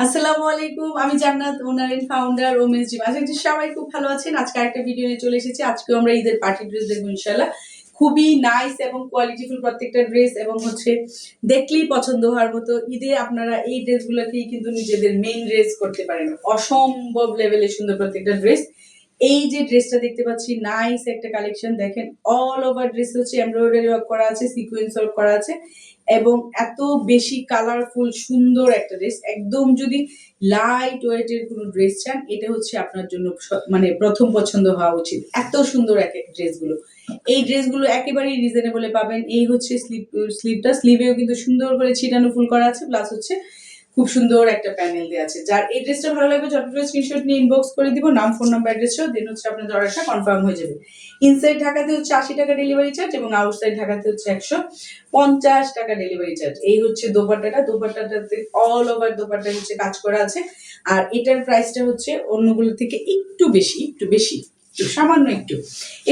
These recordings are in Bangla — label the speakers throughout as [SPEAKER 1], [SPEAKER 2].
[SPEAKER 1] আসসালামু আলাইকুম। আমি Jannat, owner and founder women's gym. আশা করছি সবাই খুব ভালো আছেন। আজকে আরেকটা ভিডিও নিয়ে চলে এসেছি। আজকেও আমরা ঈদের পার্টি ড্রেস দেখবো ইনশাআল্লাহ। খুবই নাইস এবং কোয়ালিটিফুল প্রত্যেকটা ড্রেস এবং দেখলেই পছন্দ হওয়ার মতো। ঈদে আপনারা এই ড্রেসগুলোকেই কিন্তু নিজেদের মেইন ড্রেস করতে পারেন। অসম্ভব লেভেলের সুন্দর প্রত্যেকটা ড্রেস। এই যে ড্রেসটা দেখতে পাচ্ছি, নাইস একটা কালেকশন। দেখেন, অল ওভার ড্রেস হচ্ছে এমব্রয়ডারি ওয়ার্ক করা আছে, সিকোয়েন্স ওয়ার্ক করা আছে এবং এত বেশি কালারফুল সুন্দর একটা ড্রেস। একদম যদি লাইট ওয়েটের কোনো ড্রেস চান, এটা হচ্ছে আপনার জন্য মানে প্রথম পছন্দ হওয়া উচিত। এত সুন্দর এক এক ড্রেসগুলো। এই ড্রেসগুলো একেবারেই রিজনেবলে পাবেন। এই হচ্ছে স্লিভটা, স্লিভেও কিন্তু সুন্দর করে ছিটানো ফুল করা আছে, প্লাস হচ্ছে খুব সুন্দর একটা প্যানেল দেওয়া আছে। যার এই ড্রেসটা ভালো লাগবে ঝটপট স্ক্রিনশট নিয়ে ইনবক্স করে দিব, নাম, ফোন নাম্বার, অ্যাড্রেস সহ। দেন হচ্ছে আপনাদের অর্ডারটা কনফার্ম হয়ে যাবে। ইনসাইড ঢাকাতে হচ্ছে 80 টাকা ডেলিভারি চার্জ এবং আউটসাইড ঢাকাতে হচ্ছে 150 টাকা ডেলিভারি চার্জ। এই হচ্ছে দোপাট্টাটাতে অল ওভার দোপাট্টা হচ্ছে কাজ করা আছে। আর এটার প্রাইসটা হচ্ছে অন্যগুলো থেকে একটু বেশি সামান্য একটু।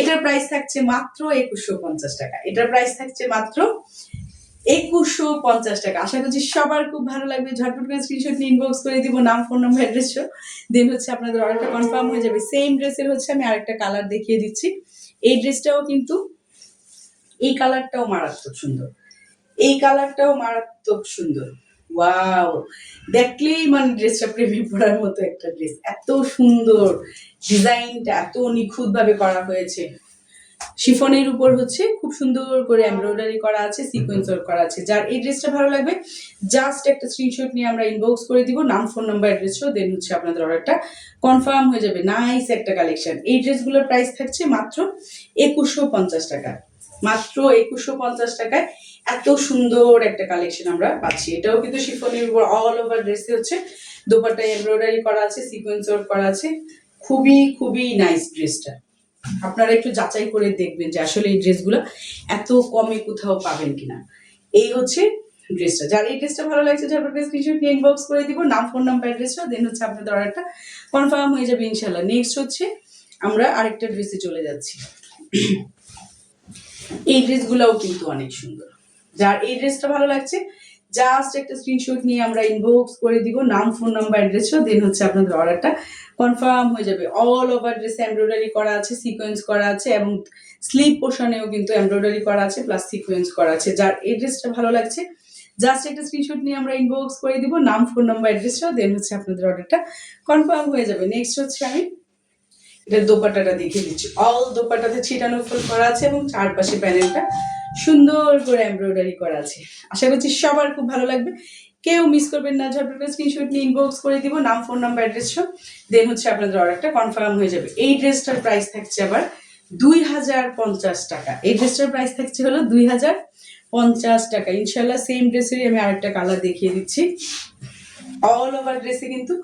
[SPEAKER 1] এটার প্রাইস থাকছে মাত্র 2150 টাকা। এটার প্রাইস থাকছে মাত্র 2150 টাকা। আশা করছি সবার খুব ভালো লাগবে। ঝটপট করে স্ক্রিনশট নিয়ে ইনবক্স করে দিব, নাম, ফোন নাম্বার, অ্যাড্রেস সহ। দেন হচ্ছে আপনাদের অর্ডারটা কনফার্ম হয়ে যাবে। সেম ড্রেসের হচ্ছে আমি আরেকটা কালার দেখিয়ে দিচ্ছি। এই ড্রেসটাও কিন্তু, এই কালারটাও মারাত্মক সুন্দর। এই কালারটাও মারাত্মক সুন্দর। ওয়াও, দেখলেই মানে ড্রেসটা প্রেমে পড়ার মতো একটা ড্রেস। এত সুন্দর ডিজাইনটা, এত নিখুঁত ভাবে করা হয়েছে। শিফনের উপর হচ্ছে খুব সুন্দর করে এমব্রয়ডারি করা আছে, সিকোয়েন্স ওয়ার্ক করা আছে। যার এই ড্রেসটা ভালো লাগবে, জাস্ট একটা স্ক্রিনশট নিয়ে আমরা ইনবক্স করে দিব, নাম, ফোন নাম্বার, অ্যাড্রেস সহ। দেন হচ্ছে আপনাদের অর্ডারটা কনফার্ম হয়ে যাবে। নাইস একটা কালেকশন। এই ড্রেসগুলোর প্রাইস থাকছে মাত্র 2150 টাকা। মাত্র 2150 টাকায় এত সুন্দর একটা কালেকশন আমরা পাচ্ছি। এটাও কিন্তু শিফনের উপর অল ওভার ড্রেসে হচ্ছে দোপাট্টায় এমব্রয়ডারি করা আছে, সিকোয়েন্স ওয়ার্ক করা আছে। খুবই নাইস ড্রেসটা। আপনারা একটু যাচাই করে দেখবেন যে আসলে এই ড্রেসগুলো এত কমে কোথাও পাবেন কিনা। এই হচ্ছে ড্রেসটা। যার এই ড্রেসটা ভালো লাগছে ঝটপট স্ক্রিনশট নিয়ে ইনবক্স করে দিব, নাম, ফোন নাম্বার, অ্যাড্রেস সহ। দেন হচ্ছে আপনাদের অর্ডারটা কনফার্ম হয়ে যাবে ইনশাআল্লাহ। নেক্সট হচ্ছে আমরা আরেকটা ড্রেসে চলে যাচ্ছি। এই ড্রেসগুলোও কিন্তু অনেক সুন্দর। যার এই ড্রেসটা ভালো লাগছে, জাস্ট একটা স্ক্রিনশট নিয়ে আমরা ইনবক্স করে দিব, নাম, ফোন নাম্বার, অ্যাড্রেস সহ। দেন হচ্ছে আপনাদের অর্ডারটা কনফার্ম হয়ে যাবে। অল ওভার ড্রেসে এমব্রয়ডারি করা আছে, সিকোয়েন্স করা আছে এবং স্লিভ পোর্শনেও কিন্তু এমব্রয়ডারি করা আছে, প্লাস সিকোয়েন্স করা আছে। যার এই ড্রেসটা ভালো লাগছে, জাস্ট একটা স্ক্রিনশট নিয়ে আমরা ইনবক্স করে দিব, নাম, ফোন নাম্বার, অ্যাড্রেস সহ। দেন হচ্ছে আপনাদের অর্ডারটা কনফার্ম হয়ে যাবে। নেক্সট হচ্ছে আমি এটার দোপাট্টাটা দেখিয়ে দিচ্ছি। অল দোপাট্টাতে ছিটানো ফুল করা আছে এবং চারপাশে প্যানেলটা সুন্দর করে এমব্রয়ডারি করা আছে। আশা করছি সবার খুব ভালো লাগবে, কেউ মিস করবেন না। ঝটপট স্ক্রিনশট নিয়ে ইনবক্স করে দিব, নাম, ফোন নাম্বার, অ্যাড্রেস সহ। দেন হচ্ছে আপনাদের অর্ডারটা কনফার্ম হয়ে যাবে। এই ড্রেসটার প্রাইস থাকছে আবার 2050 টাকা। এই ড্রেসটার প্রাইস থাকছে হলো 2050 টাকা। ইনশাল্লাহ সেম ড্রেসেরই আমি আরেকটা কালার দেখিয়ে দিচ্ছি। অল ওভার ড্রেসে কিন্তু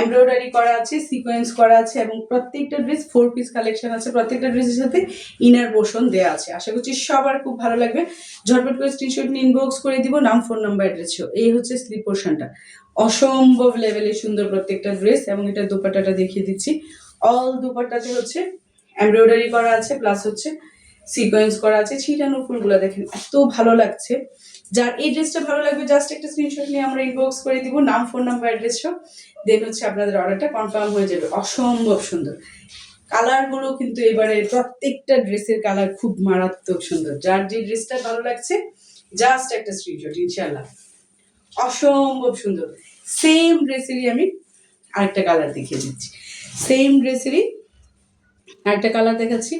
[SPEAKER 1] এমব্রয়ডারি করা আছে, সিকোয়েন্স করা আছে এবং প্রত্যেকটা ড্রেস 4 পিস কালেকশন আছে। প্রত্যেকটা ড্রেসের সাথে ইনার পোর্শন দেওয়া আছে। আশা করছি সবার খুব ভালো লাগবে। ঝটপট করে স্ক্রিনশট নিয়ে ইনবক্স করে দিব, নাম, ফোন নাম্বার, অ্যাড্রেস সহ। এই হচ্ছে স্লিপ পোর্শনটা। অসম্ভব লেভেলের সুন্দর প্রত্যেকটা ড্রেস এবং এটা দোপাট্টাটা দেখিয়ে দিচ্ছি। অল দোপাট্টাতে হচ্ছে এমব্রয়ডারি করা আছে, প্লাস হচ্ছে সিকোয়েন্স করা আছে। ছিটানো ফুলগুলো দেখেন এত ভালো লাগছে। যার এই ড্রেসটা ভালো লাগবে, জাস্ট একটা স্ক্রিনশট নিয়ে আমরা ইনবক্স করে দিব, নাম, ফোন নাম্বার, অ্যাড্রেস সহ। দেন হচ্ছে আপনাদের অর্ডারটা কনফার্ম হয়ে যাবে। অসম্ভব সুন্দর কালারগুলো কিন্তু এবারে প্রত্যেকটা ড্রেসের কালার খুব মারাত্মক সুন্দর। যার যে ড্রেসটা ভালো লাগছে, জাস্ট একটা স্ক্রিনশট। ইনশাআল্লাহ অসম্ভব সুন্দর। সেম ড্রেসেরই আমি আরেকটা কালার দেখিয়ে দিচ্ছি। সেম ড্রেসেরই আরেকটা কালার দেখাচ্ছি,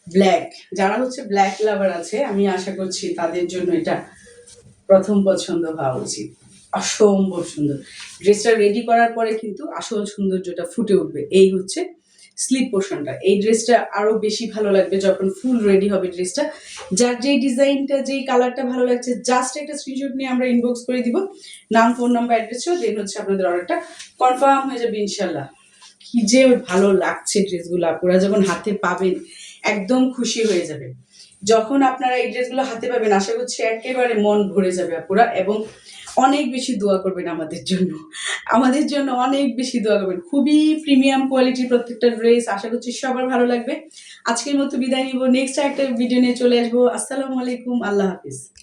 [SPEAKER 1] ব্ল্যাক। যারা হচ্ছে ব্ল্যাক লাভার আছে, আমি আশা করছি তাদের জন্য এটা প্রথম পছন্দ হওয়া উচিত। অসম্ভব সুন্দর। ড্রেসটা রেডি করার পরে কিন্তু আসল সৌন্দর্যটা ফুটে উঠবে। এই হচ্ছে স্লিপ পোর্শনটা। এই ড্রেসটা আরো বেশি ভালো লাগবে যখন ফুল রেডি হবে ড্রেসটা। যার যেই ডিজাইনটা, যেই কালারটা ভালো লাগছে, জাস্ট একটা স্ক্রিনশট নিয়ে আমরা ইনবক্স করে দিব, নাম, ফোন নাম্বার, অ্যাড্রেস সহ। দেন হচ্ছে আপনাদের অর্ডারটা কনফার্ম হয়ে যাবে ইনশাল্লাহ। কি যে ভালো লাগছে ড্রেসগুলো, আপনারা যখন হাতে পাবেন একদম খুশি হয়ে যাবে। যখন আপনারা এই ড্রেসগুলো হাতে পাবেন, আশা করছি একেবারে মন ভরে যাবে আপুরা এবং অনেক বেশি দোয়া করবেন আমাদের জন্য অনেক বেশি দোয়া করবেন। খুবই প্রিমিয়াম কোয়ালিটির প্রত্যেকটা ড্রেস। আশা করছি সবার ভালো লাগবে। আজকের মতো বিদায় নিব, নেক্সট একটা ভিডিও নিয়ে চলে আসবো। আসসালামু আলাইকুম, আল্লাহ হাফিজ।